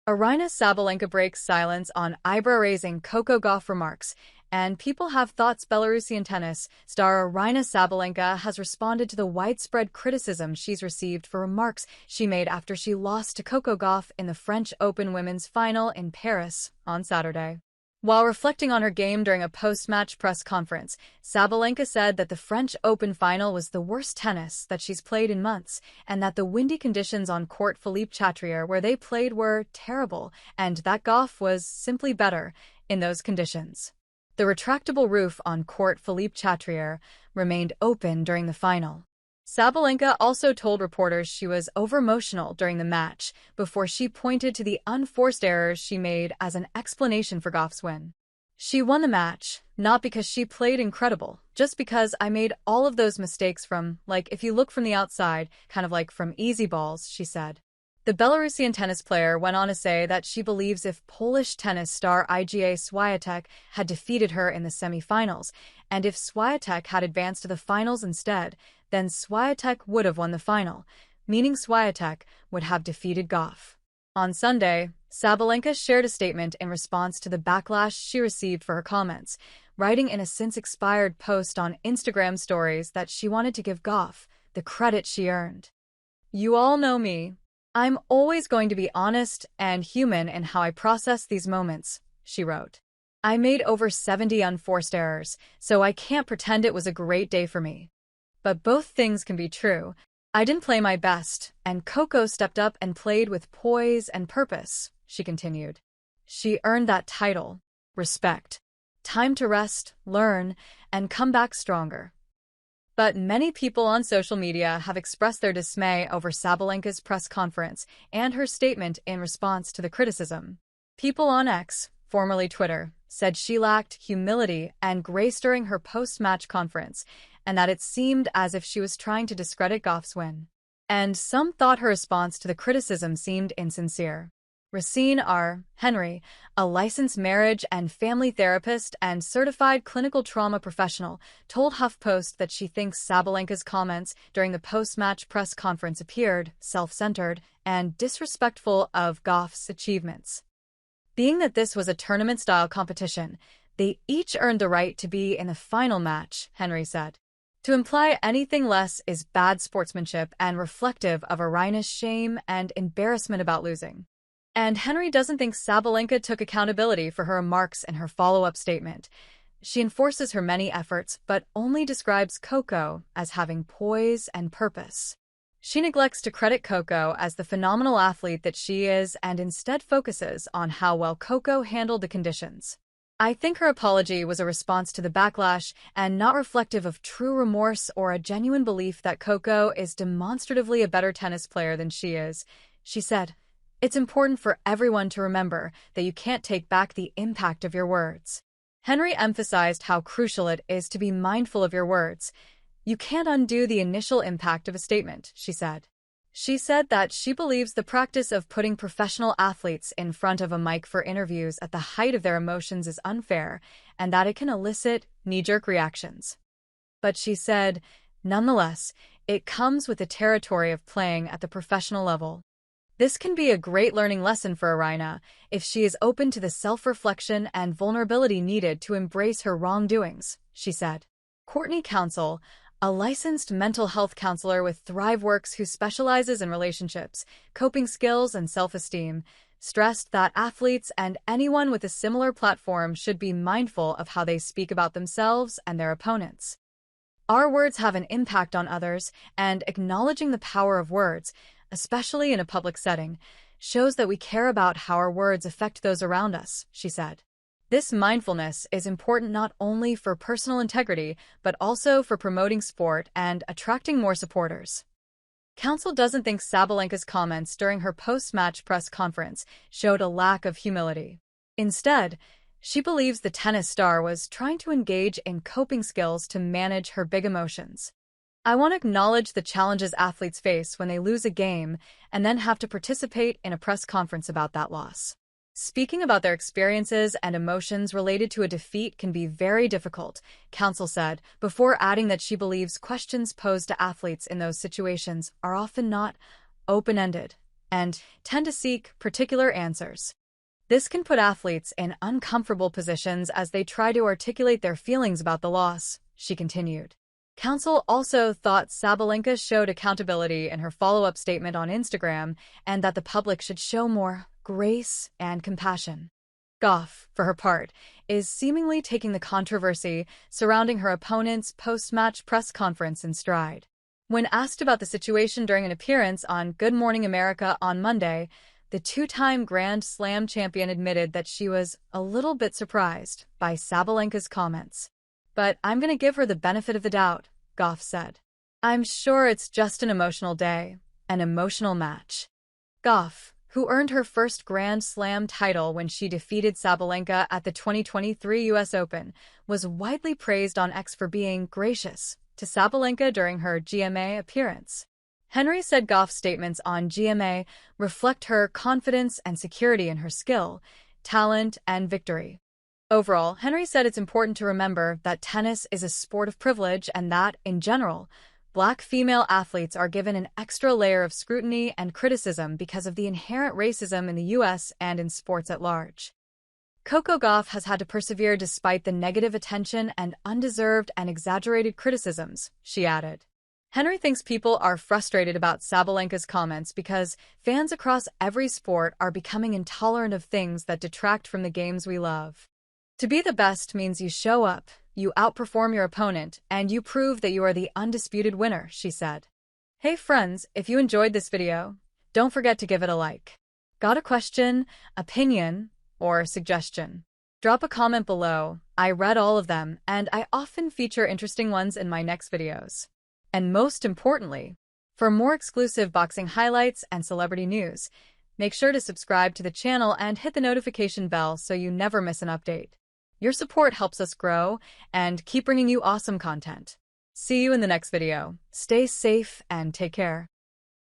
Aryna Sabalenka breaks silence on eyebrow-raising Coco Gauff remarks, and people have thoughts. Belarusian tennis star Aryna Sabalenka has responded to the widespread criticism she's received for remarks she made after she lost to Coco Gauff in the French Open women's final in Paris on Saturday. While reflecting on her game during a post-match press conference, Sabalenka said that the French Open final was the worst tennis that she's played in months, and that the windy conditions on court Philippe Chatrier where they played were terrible, and that Gauff was simply better in those conditions. The retractable roof on court Philippe Chatrier remained open during the final. Sabalenka also told reporters she was over-emotional during the match before she pointed to the unforced errors she made as an explanation for Gauff's win. She won the match, not because she played incredible, just because I made all of those mistakes from, if you look from the outside, kind of like from easy balls, she said. The Belarusian tennis player went on to say that she believes if Polish tennis star Iga Swiatek had defeated her in the semifinals, and if Swiatek had advanced to the finals instead, then Swiatek would have won the final, meaning Swiatek would have defeated Gauff. On Sunday, Sabalenka shared a statement in response to the backlash she received for her comments, writing in a since-expired post on Instagram stories that she wanted to give Gauff the credit she earned. "You all know me. I'm always going to be honest and human in how I process these moments," she wrote. "I made over 70 unforced errors, so I can't pretend it was a great day for me. But both things can be true. I didn't play my best, and Coco stepped up and played with poise and purpose," she continued. "She earned that title. Respect. Time to rest, learn, and come back stronger." But many people on social media have expressed their dismay over Sabalenka's press conference and her statement in response to the criticism. People on X, formerly Twitter, said she lacked humility and grace during her post-match conference, and that it seemed as if she was trying to discredit Gauff's win. And some thought her response to the criticism seemed insincere. Racine R. Henry, a licensed marriage and family therapist and certified clinical trauma professional, told HuffPost that she thinks Sabalenka's comments during the post-match press conference appeared self-centered and disrespectful of Gauff's achievements. Being that this was a tournament-style competition, they each earned the right to be in the final match, Henry said. To imply anything less is bad sportsmanship and reflective of Aryna's shame and embarrassment about losing. And Henry doesn't think Sabalenka took accountability for her remarks in her follow-up statement. She enforces her many efforts, but only describes Coco as having poise and purpose. She neglects to credit Coco as the phenomenal athlete that she is and instead focuses on how well Coco handled the conditions. "I think her apology was a response to the backlash and not reflective of true remorse or a genuine belief that Coco is demonstratively a better tennis player than she is," she said. "It's important for everyone to remember that you can't take back the impact of your words." Henry emphasized how crucial it is to be mindful of your words. "You can't undo the initial impact of a statement," she said. She said that she believes the practice of putting professional athletes in front of a mic for interviews at the height of their emotions is unfair and that it can elicit knee-jerk reactions. But she said, nonetheless, it comes with the territory of playing at the professional level. This can be a great learning lesson for Aryna if she is open to the self-reflection and vulnerability needed to embrace her wrongdoings, she said. Courtney Counsell, a licensed mental health counselor with ThriveWorks who specializes in relationships, coping skills, and self-esteem, stressed that athletes and anyone with a similar platform should be mindful of how they speak about themselves and their opponents. Our words have an impact on others, and acknowledging the power of words, especially in a public setting, shows that we care about how our words affect those around us, she said. This mindfulness is important not only for personal integrity, but also for promoting sport and attracting more supporters. Counsell doesn't think Sabalenka's comments during her post-match press conference showed a lack of humility. Instead, she believes the tennis star was trying to engage in coping skills to manage her big emotions. "I want to acknowledge the challenges athletes face when they lose a game and then have to participate in a press conference about that loss. Speaking about their experiences and emotions related to a defeat can be very difficult," Counsell said, before adding that she believes questions posed to athletes in those situations are often not open-ended. and tend to seek particular answers. This can put athletes in uncomfortable positions as they try to articulate their feelings about the loss, she continued. Counsel also thought Sabalenka showed accountability in her follow-up statement on Instagram and that the public should show more grace and compassion. Gauff, for her part, is seemingly taking the controversy surrounding her opponent's post-match press conference in stride. When asked about the situation during an appearance on Good Morning America on Monday, the two-time Grand Slam champion admitted that she was a little bit surprised by Sabalenka's comments. "But I'm going to give her the benefit of the doubt," Gauff said. "I'm sure it's just an emotional day, an emotional match." Gauff, who earned her first Grand Slam title when she defeated Sabalenka at the 2023 U.S. Open, was widely praised on X for being gracious to Sabalenka during her GMA appearance. Henry said Gauff's statements on GMA reflect her confidence and security in her skill, talent, and victory. Overall, Henry said it's important to remember that tennis is a sport of privilege and that, in general, Black female athletes are given an extra layer of scrutiny and criticism because of the inherent racism in the U.S. and in sports at large. Coco Gauff has had to persevere despite the negative attention and undeserved and exaggerated criticisms, she added. Henry thinks people are frustrated about Sabalenka's comments because fans across every sport are becoming intolerant of things that detract from the games we love. To be the best means you show up, you outperform your opponent, and you prove that you are the undisputed winner, she said. Hey friends, if you enjoyed this video, don't forget to give it a like. Got a question, opinion, or suggestion? Drop a comment below. I read all of them, and I often feature interesting ones in my next videos. And most importantly, for more exclusive boxing highlights and celebrity news, make sure to subscribe to the channel and hit the notification bell so you never miss an update. Your support helps us grow and keep bringing you awesome content. See you in the next video. Stay safe and take care.